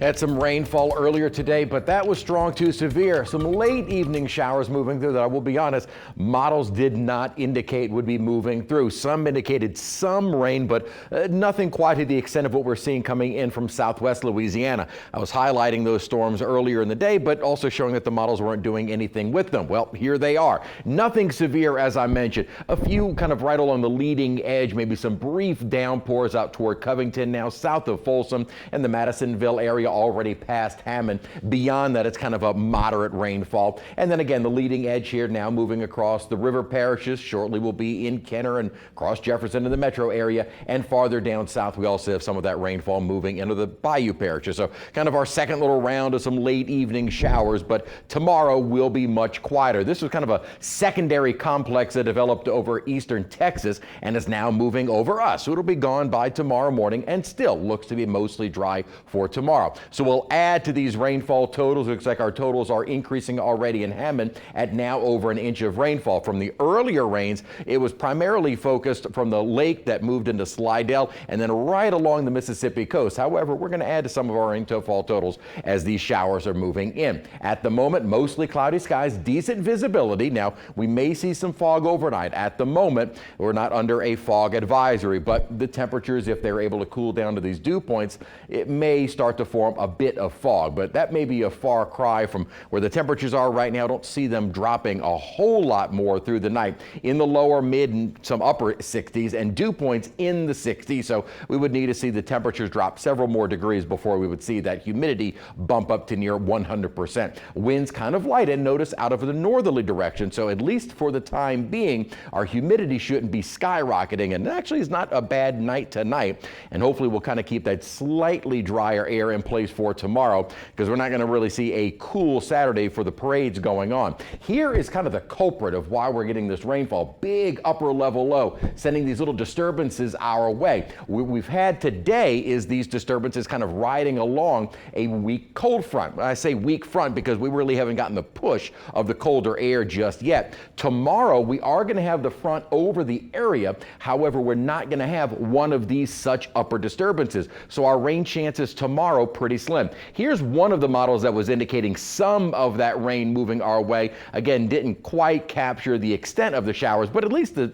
Had some rainfall earlier today, but that was strong to severe. Some late evening showers moving through that, I will be honest, models did not indicate would be moving through. Some indicated some rain, but nothing quite to the extent of what we're seeing coming in from southwest Louisiana. I was highlighting those storms earlier in the day, but also showing that the models weren't doing anything with them. Well, here they are. Nothing severe, as I mentioned. A few kind of right along the leading edge, maybe some brief downpours out toward Covington, now south of Folsom and the Madisonville area, already past Hammond. Beyond that, it's kind of a moderate rainfall. And then again, the leading edge here now moving across the river parishes. Shortly will be in Kenner and across Jefferson in the metro area. And farther down south, we also have some of that rainfall moving into the bayou parishes. So kind of our second little round of some late evening showers, but tomorrow will be much quieter. This was kind of a secondary complex that developed over eastern Texas and is now moving over us. So it'll be gone by tomorrow morning and still looks to be mostly dry for tomorrow. So we'll add to these rainfall totals. Looks like our totals are increasing already in Hammond at now over an inch of rainfall. From the earlier rains, it was primarily focused from the lake that moved into Slidell and then right along the Mississippi coast. However, we're going to add to some of our rainfall totals as these showers are moving in. At the moment, mostly cloudy skies, decent visibility. Now, we may see some fog overnight. At the moment, we're not under a fog advisory, but the temperatures, if they're able to cool down to these dew points, it may start to form a bit of fog, but that may be a far cry from where the temperatures are right now. Don't see them dropping a whole lot more through the night. In the lower, mid, and some upper 60s, and dew points in the 60s. So we would need to see the temperatures drop several more degrees before we would see that humidity bump up to near 100%. Winds kind of light, and notice out of the northerly direction. So at least for the time being, our humidity shouldn't be skyrocketing, and it actually is not a bad night tonight. And hopefully we'll kind of keep that slightly drier air in place for tomorrow, because we're not going to really see a cool Saturday for the parades going on. Here is kind of the culprit of why we're getting this rainfall. Big upper level low sending these little disturbances our way. What we've had today is these disturbances kind of riding along a weak cold front. I say weak front because we really haven't gotten the push of the colder air just yet. Tomorrow we are going to have the front over the area. However, we're not going to have one of these such upper disturbances. So our rain chances tomorrow pretty slim. Here's one of the models that was indicating some of that rain moving our way. Again, didn't quite capture the extent of the showers, but at least the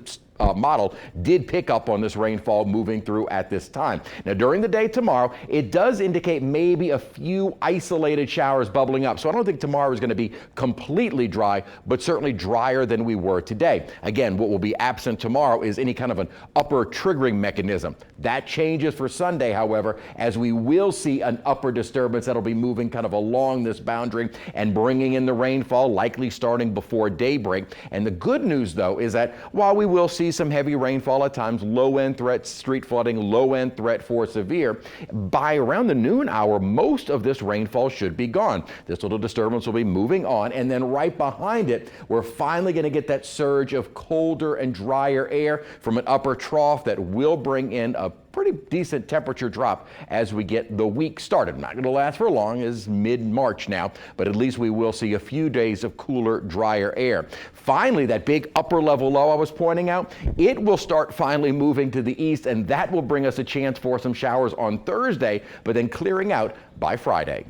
model did pick up on this rainfall moving through at this time. Now, during the day tomorrow, it does indicate maybe a few isolated showers bubbling up. So I don't think tomorrow is going to be completely dry, but certainly drier than we were today. Again, what will be absent tomorrow is any kind of an upper triggering mechanism. That changes for Sunday, however, as we will see an upper disturbance that'll be moving kind of along this boundary and bringing in the rainfall, likely starting before daybreak. And the good news, though, is that while we will see some heavy rainfall at times, low-end threat, street flooding, low-end threat for severe, by around the noon hour, most of this rainfall should be gone. This little disturbance will be moving on, and then right behind it, we're finally going to get that surge of colder and drier air from an upper trough that will bring in a pretty decent temperature drop as we get the week started. Not going to last for long, as mid-March now, but at least we will see a few days of cooler, drier air. Finally, that big upper level low I was pointing out, it will start finally moving to the east, and that will bring us a chance for some showers on Thursday, but then clearing out by Friday.